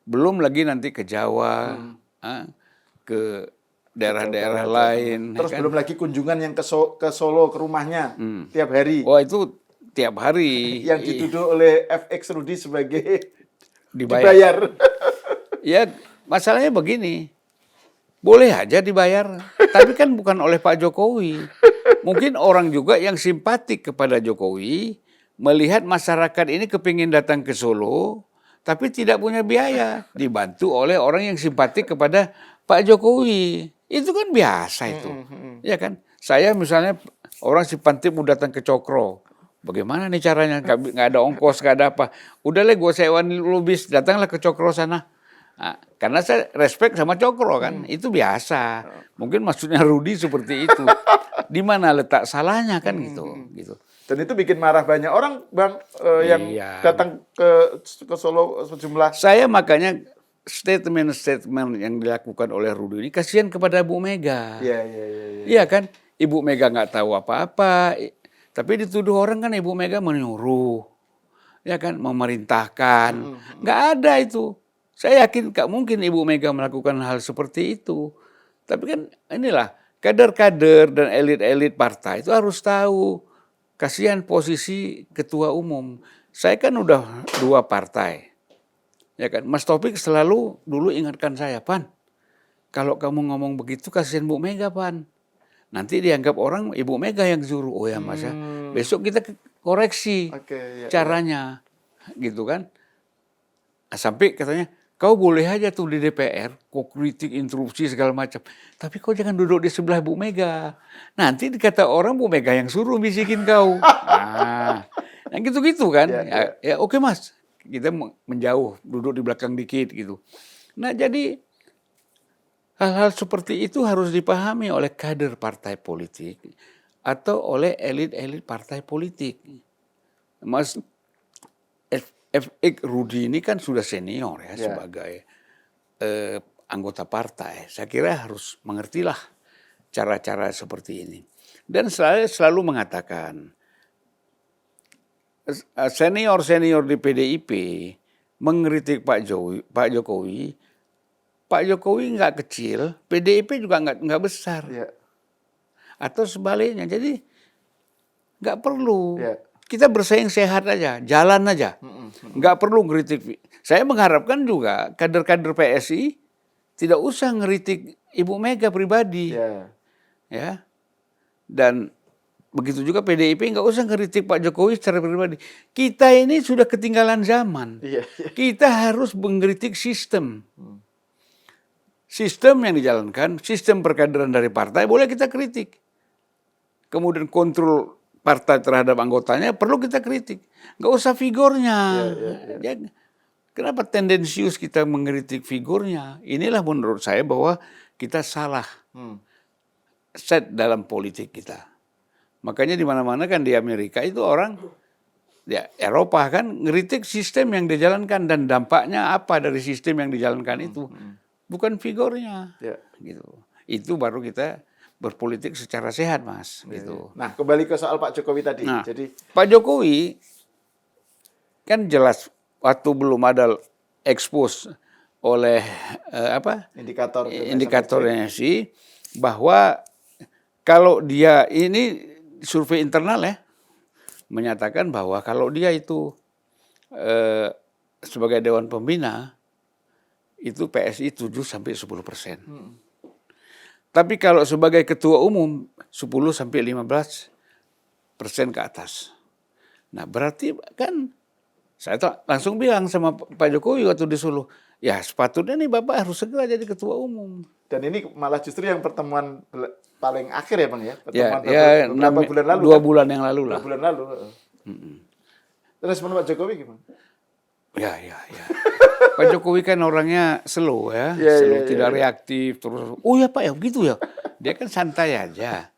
B: Belum lagi nanti ke Jawa, ke daerah-daerah lain.
A: Terus
B: kan?
A: Belum lagi kunjungan yang ke Solo, ke rumahnya tiap hari.
B: Wah itu tiap hari.
A: Yang dituduh oleh FX Rudy sebagai
B: dibayar. Ya masalahnya begini, boleh aja dibayar, tapi kan bukan oleh Pak Jokowi. Mungkin orang juga yang simpatik kepada Jokowi, melihat masyarakat ini kepingin datang ke Solo, tapi tidak punya biaya, dibantu oleh orang yang simpatik kepada Pak Jokowi. Itu kan biasa itu, ya kan? Saya misalnya orang simpatik mau datang ke Cokro, bagaimana nih caranya? Nggak ada ongkos, nggak ada apa. Udah lah gue sewain lu bis, datanglah ke Cokro sana. Nah, karena saya respect sama Cokro kan, itu biasa. Mungkin maksudnya Rudy seperti itu. Di mana letak salahnya kan gitu.
A: Dan itu bikin marah banyak orang Bang yang datang ke Solo sejumlah.
B: Saya makanya statement yang dilakukan oleh Rudy ini kasihan kepada Bu Mega. Iya kan, Ibu Mega nggak tahu apa-apa. Tapi dituduh orang kan Ibu Mega menyuruh. ya kan, memerintahkan. Nggak ada itu. Saya yakin nggak mungkin Ibu Mega melakukan hal seperti itu. Tapi kan inilah, kader-kader dan elit-elit partai itu harus tahu. Kasihan posisi ketua umum. Saya kan udah 2 partai. Ya kan, Mas Taufik selalu dulu ingatkan saya, Pan, kalau kamu ngomong begitu kasihan Bu Mega, Pan. Nanti dianggap orang Ibu Mega yang suruh. Oh ya Mas ya, besok kita koreksi caranya. Gitu kan. Nah, sampai katanya, kau boleh aja tuh di DPR, kau kritik, interupsi segala macam. Tapi kau jangan duduk di sebelah Bu Mega. Nanti dikata orang Bu Mega yang suruh bisikin kau. Nah gitu-gitu kan. Ya oke Mas, kita menjauh, duduk di belakang dikit gitu. Nah jadi hal-hal seperti itu harus dipahami oleh kader partai politik atau oleh elit-elit partai politik. Mas FX Rudi ini kan sudah senior ya sebagai anggota partai. Saya kira harus mengertilah cara-cara seperti ini. Dan saya selalu mengatakan, senior-senior di PDIP mengkritik Pak Jokowi nggak kecil, PDIP juga nggak besar. Atau sebaliknya, jadi nggak perlu. Kita bersaing sehat aja, jalan aja. Nggak perlu ngeritik. Saya mengharapkan juga kader-kader PSI tidak usah ngeritik Ibu Mega pribadi. Ya. Dan begitu juga PDIP nggak usah ngeritik Pak Jokowi secara pribadi. Kita ini sudah ketinggalan zaman. Kita harus mengkritik sistem. Sistem yang dijalankan, sistem perkaderan dari partai boleh kita kritik. Kemudian kontrol partai terhadap anggotanya perlu kita kritik. Nggak usah figurnya. Kenapa tendensius kita mengkritik figurnya? Inilah menurut saya bahwa kita salah set dalam politik kita. Makanya di mana-mana kan di Amerika itu orang, ya Eropa kan ngeritik sistem yang dijalankan dan dampaknya apa dari sistem yang dijalankan itu. Bukan figurnya. Gitu. Itu baru kita berpolitik secara sehat, Mas. Gitu.
A: Nah, kembali ke soal Pak Jokowi tadi.
B: Nah,
A: jadi
B: Pak Jokowi kan jelas waktu belum ada expose oleh indikatornya sih, bahwa kalau dia ini survei internal ya menyatakan bahwa kalau dia itu sebagai Dewan Pembina itu PSI 7-10%. Tapi kalau sebagai ketua umum 10-15% ke atas. Nah berarti kan saya langsung bilang sama Pak Jokowi waktu di Solo, ya sepatutnya nih Bapak harus segera jadi ketua umum.
A: Dan ini malah justru yang pertemuan paling akhir ya Bang ya? Pertemuan
B: beberapa bulan lalu. 2 bulan yang lalu lah.
A: 2 bulan lalu. Terus menurut Pak Jokowi gimana?
B: Ya. Pak Jokowi kan orangnya slow ya, slow, tidak reaktif terus. Oh ya Pak ya begitu ya. Dia kan santai aja.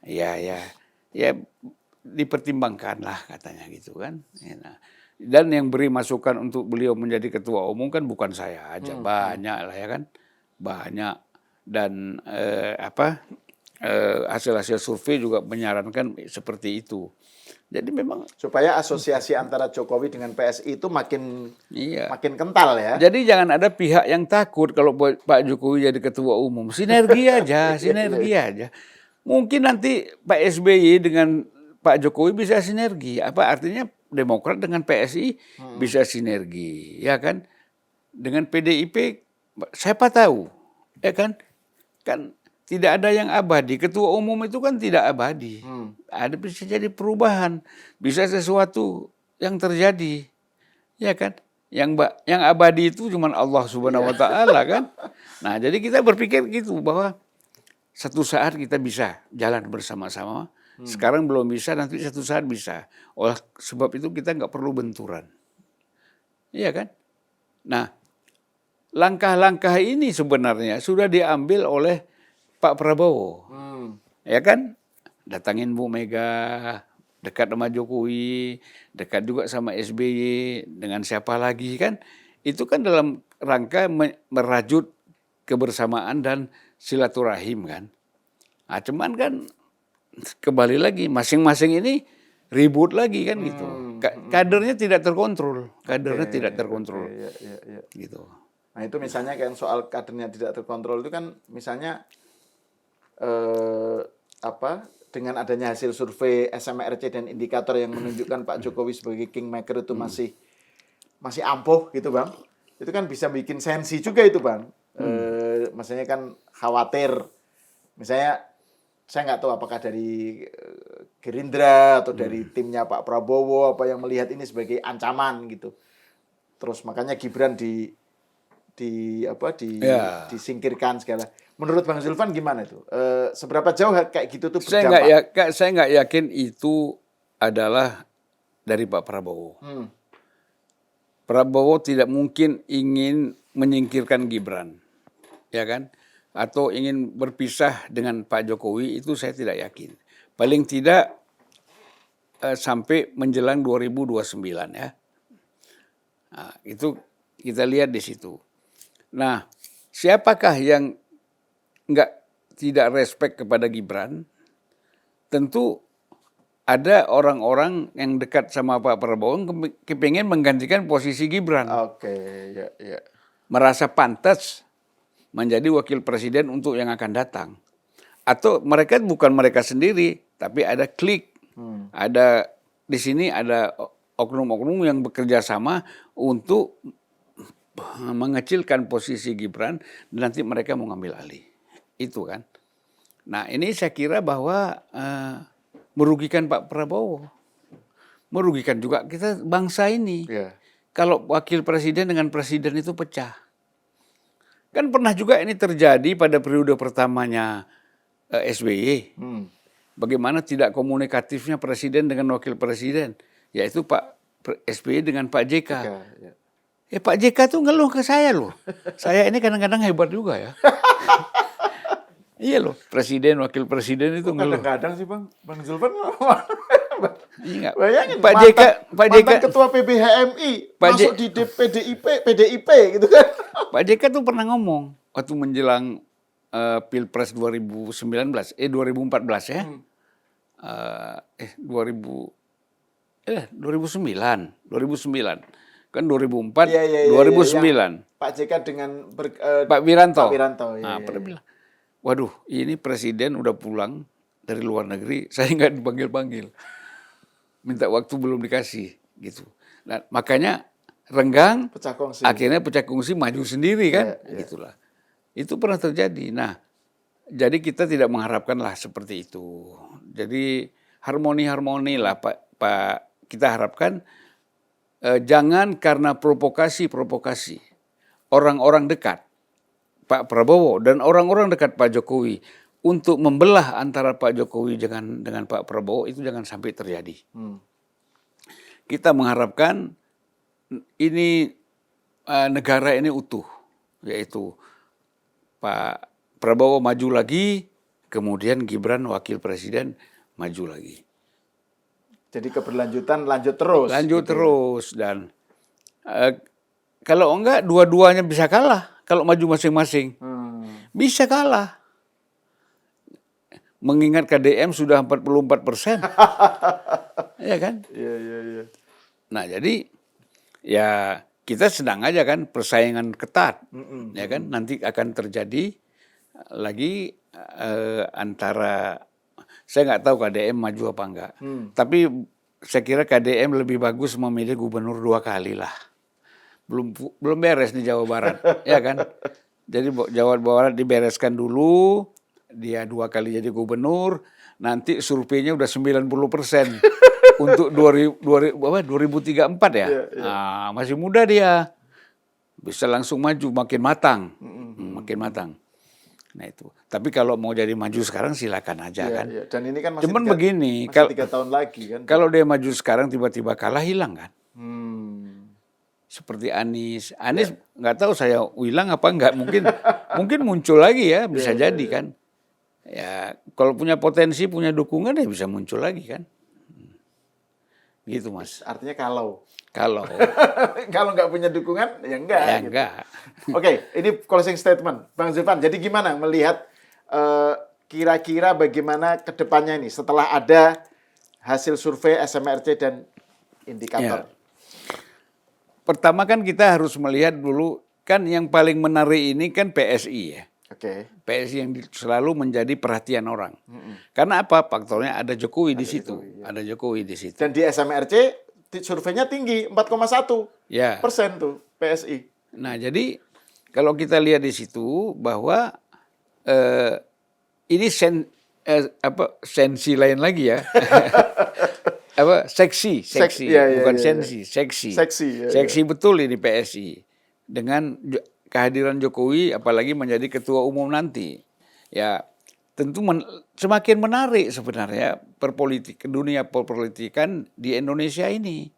B: Ya dipertimbangkan lah katanya gitu kan. Nah, dan yang beri masukan untuk beliau menjadi ketua umum kan bukan saya aja, banyak lah ya kan, banyak. Dan hasil-hasil survei juga menyarankan seperti itu. Jadi memang
A: supaya asosiasi antara Jokowi dengan PSI itu makin kental ya.
B: Jadi jangan ada pihak yang takut kalau Pak Jokowi jadi ketua umum. Sinergi aja. Mungkin nanti Pak SBY dengan Pak Jokowi bisa sinergi. Apa artinya Demokrat dengan PSI bisa sinergi, ya kan? Dengan PDIP siapa tahu, ya kan? Kan tidak ada yang abadi. Ketua umum itu kan tidak abadi. Ada bisa jadi perubahan, bisa sesuatu yang terjadi, ya kan? Yang abadi itu cuma Allah Subhanahu Wa Taala kan. Nah jadi kita berpikir gitu bahwa satu saat kita bisa jalan bersama-sama. Sekarang belum bisa, nanti satu saat bisa. Oleh sebab itu kita nggak perlu benturan, iya kan? Nah langkah-langkah ini sebenarnya sudah diambil oleh Pak Prabowo, ya kan? Datangin Bu Mega, dekat sama Jokowi, dekat juga sama SBY, dengan siapa lagi kan? Itu kan dalam rangka merajut kebersamaan dan silaturahim kan? Nah, cuman kan kembali lagi masing-masing ini ribut lagi kan gitu. Kadernya tidak terkontrol,
A: Iya, iya, iya.
B: gitu.
A: Nah itu misalnya kan soal kadernya tidak terkontrol itu kan misalnya dengan adanya hasil survei SMRC dan indikator yang menunjukkan Pak Jokowi sebagai kingmaker itu masih ampuh gitu Bang. Itu kan bisa bikin sensi juga itu Bang. Maksudnya kan khawatir. Misalnya saya nggak tahu apakah dari Gerindra atau dari timnya Pak Prabowo apa yang melihat ini sebagai ancaman gitu. Terus makanya Gibran disingkirkan segala. Menurut Bang Zulfan gimana itu? Seberapa jauh kayak gitu tuh berdampak?
B: Saya nggak yakin itu adalah dari Pak Prabowo. Prabowo tidak mungkin ingin menyingkirkan Gibran, ya kan? Atau ingin berpisah dengan Pak Jokowi, itu saya tidak yakin. Paling tidak sampai menjelang 2029 ya. Nah, itu kita lihat di situ. Nah, siapakah yang tidak respect kepada Gibran? Tentu ada orang-orang yang dekat sama Pak Prabowo kepengen menggantikan posisi Gibran.
A: Oke, ya, ya.
B: Merasa pantas menjadi wakil presiden untuk yang akan datang. Atau bukan mereka sendiri, tapi ada klik. Ada di sini ada oknum-oknum yang bekerja sama untuk mengecilkan posisi Gibran dan nanti mereka mau ngambil alih. Itu kan. Nah, ini saya kira bahwa merugikan Pak Prabowo. Merugikan juga kita bangsa ini.
A: Yeah.
B: Kalau wakil presiden dengan presiden itu pecah. Kan pernah juga ini terjadi pada periode pertamanya SBY. Bagaimana tidak komunikatifnya presiden dengan wakil presiden. Yaitu Pak SBY dengan Pak JK. Ya Pak JK tuh ngeluh ke saya loh. Saya ini kadang-kadang hebat juga ya. Iya loh, presiden, wakil presiden itu ngeluh.
A: Kadang-kadang sih Bang Zulfan.
B: Iya,
A: bayangin
B: Pak JK
A: ketua PBHMI masuk di PDIP gitu kan.
B: Pak JK tuh pernah ngomong waktu menjelang Pilpres 2014 ya. 2009. Kan 2004,
A: iya,
B: 2009.
A: Iya. Pak JK dengan
B: Pak Wiranto.
A: Iya,
B: pernah bilang, waduh ini presiden udah pulang dari luar negeri, saya nggak dipanggil-panggil. Minta waktu belum dikasih. Gitu. Nah, makanya renggang, akhirnya pecah kongsi maju sendiri kan. Gitulah. Itu pernah terjadi. Nah, jadi kita tidak mengharapkanlah seperti itu. Jadi harmoni-harmoni lah Pak. Kita harapkan jangan karena provokasi orang-orang dekat Pak Prabowo dan orang-orang dekat Pak Jokowi untuk membelah antara Pak Jokowi dengan Pak Prabowo itu jangan sampai terjadi. Kita mengharapkan ini negara ini utuh, yaitu Pak Prabowo maju lagi, kemudian Gibran wakil presiden maju lagi.
A: Jadi keberlanjutan lanjut terus.
B: Terus dan kalau enggak dua-duanya bisa kalah. Kalau maju masing-masing bisa kalah. Mengingat KDM sudah 44%. Ya kan?
A: Iya.
B: Nah, jadi ya kita sedang aja kan persaingan ketat. Ya kan? Nanti akan terjadi lagi antara saya nggak tahu KDM maju apa enggak. Tapi saya kira KDM lebih bagus memilih gubernur 2 kali lah. Belum beres di Jawa Barat, ya kan? Jadi Jawa Barat dibereskan dulu, dia 2 kali jadi gubernur, nanti surveinya udah 90% untuk 2034 ya. Nah, masih muda dia, bisa langsung maju, makin matang, makin matang. Nah itu. Tapi kalau mau jadi maju sekarang silakan aja kan.
A: Iya. Dan ini kan masih
B: cuman begini,
A: 3 tahun lagi kan.
B: Kalau dia maju sekarang tiba-tiba kalah hilang kan. Seperti Anies nggak tahu saya hilang apa enggak, mungkin muncul lagi ya, bisa jadi kan. Ya kalau punya potensi, punya dukungan ya bisa muncul lagi kan. Gitu Mas.
A: Artinya kalau
B: kalau
A: nggak punya dukungan ya enggak.
B: Ya
A: gitu.
B: enggak.
A: Oke, ini closing statement Bang Zulfan. Jadi gimana melihat kira-kira bagaimana ke depannya ini setelah ada hasil survei SMRC dan indikator?
B: Pertama kan kita harus melihat dulu, kan yang paling menarik ini kan PSI ya.
A: Oke.
B: PSI yang selalu menjadi perhatian orang. Karena apa? Faktornya ada Jokowi di situ.
A: Jokowi, ya.
B: Ada Jokowi di situ.
A: Dan di SMRC surveinya tinggi, 4,1%
B: Ya.
A: tuh PSI.
B: Nah, jadi kalau kita lihat di situ bahwa ini sensi lain lagi ya. Seksi,
A: ya,
B: bukan
A: ya,
B: sensi, seksi.
A: Seksi, ya,
B: Seksi betul ini PSI. Dengan kehadiran Jokowi apalagi menjadi ketua umum nanti. Ya, tentu semakin menarik sebenarnya dunia perpolitikan di Indonesia ini.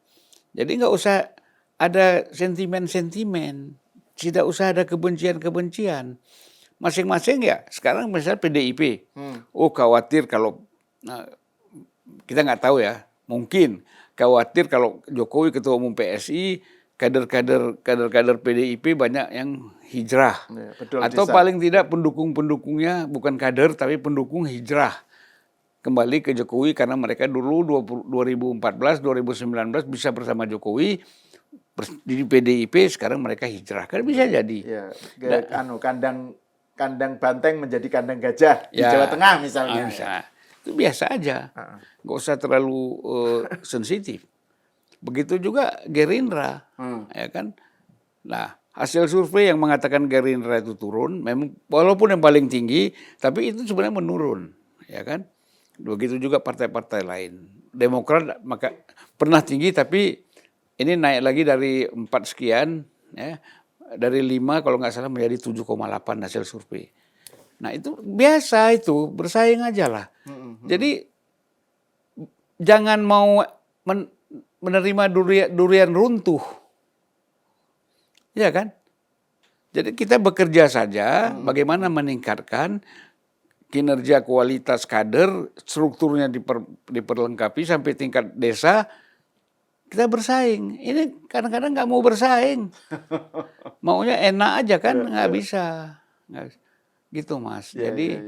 B: Jadi nggak usah ada sentimen-sentimen, tidak usah ada kebencian-kebencian. Masing-masing ya, sekarang misalnya PDIP, khawatir kalau, kita nggak tahu ya, mungkin khawatir kalau Jokowi ketua umum PSI, kader-kader PDIP banyak yang hijrah.
A: Ya, betul,
B: atau
A: Desa.
B: paling tidak pendukung-pendukungnya bukan kader tapi pendukung hijrah kembali ke Jokowi karena mereka dulu 2014, 2019 bisa bersama Jokowi di PDIP, sekarang mereka hijrah. Kan bisa jadi.
A: Ya, kandang banteng menjadi kandang gajah di Jawa Tengah misalnya.
B: Itu biasa aja. Nggak usah terlalu sensitif. Begitu juga Gerindra, ya kan. Nah, hasil survei yang mengatakan Gerindra itu turun, memang walaupun yang paling tinggi, tapi itu sebenarnya menurun, ya kan. Begitu juga partai-partai lain. Demokrat maka pernah tinggi, tapi ini naik lagi dari 4 sekian, ya, dari 5 kalau nggak salah menjadi 7,8 hasil survei. Nah itu biasa, itu bersaing aja lah. Jadi jangan mau menerima durian runtuh, ya kan? Jadi kita bekerja saja bagaimana meningkatkan kinerja kualitas kader, strukturnya diperlengkapi sampai tingkat desa. Kita bersaing. Ini kadang-kadang nggak mau bersaing, maunya enak aja kan, nggak bisa. Gitu Mas. Jadi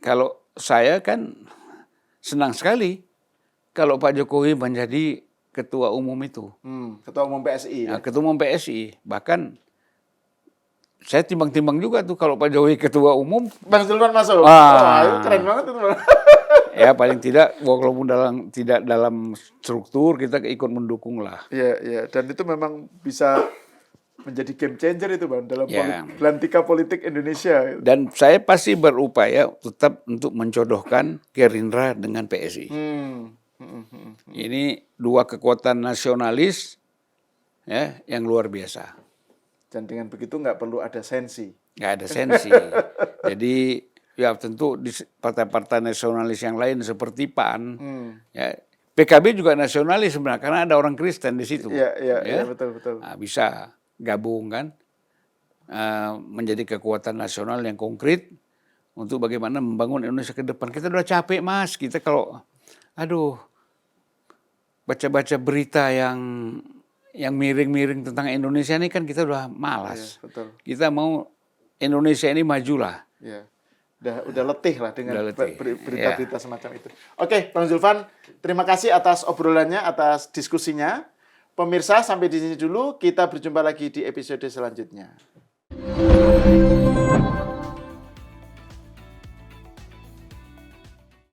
B: kalau saya kan senang sekali kalau Pak Jokowi menjadi ketua umum itu.
A: Ketua umum PSI.
B: Nah, ketua umum PSI. Bahkan saya timbang-timbang juga tuh kalau Pak Jokowi ketua umum.
A: Bang Zulfan masuk. Keren banget itu.
B: Ya paling tidak walaupun tidak dalam struktur kita ikut mendukung lah.
A: Iya. Dan itu memang bisa menjadi game changer itu Bang dalam belantika politik Indonesia.
B: Dan saya pasti berupaya tetap untuk mencodohkan Gerindra dengan PSI. Ini dua kekuatan nasionalis ya yang luar biasa.
A: Dan dengan begitu nggak perlu ada sensi.
B: Nggak ada sensi. Jadi ya tentu di partai-partai nasionalis yang lain seperti PAN, ya, PKB juga nasionalis sebenarnya karena ada orang Kristen di situ.
A: Iya, betul.
B: Nah, bisa gabung kan, menjadi kekuatan nasional yang konkret untuk bagaimana membangun Indonesia ke depan. Kita udah capek Mas, kita kalau, baca-baca berita yang miring-miring tentang Indonesia ini kan kita udah malas.
A: Iya, betul.
B: Kita mau Indonesia ini majulah.
A: Iya. Udah letih lah dengan berita-berita semacam itu. Oke, Bang Zulfan, terima kasih atas obrolannya, atas diskusinya. Pemirsa, sampai di sini dulu. Kita berjumpa lagi di episode selanjutnya.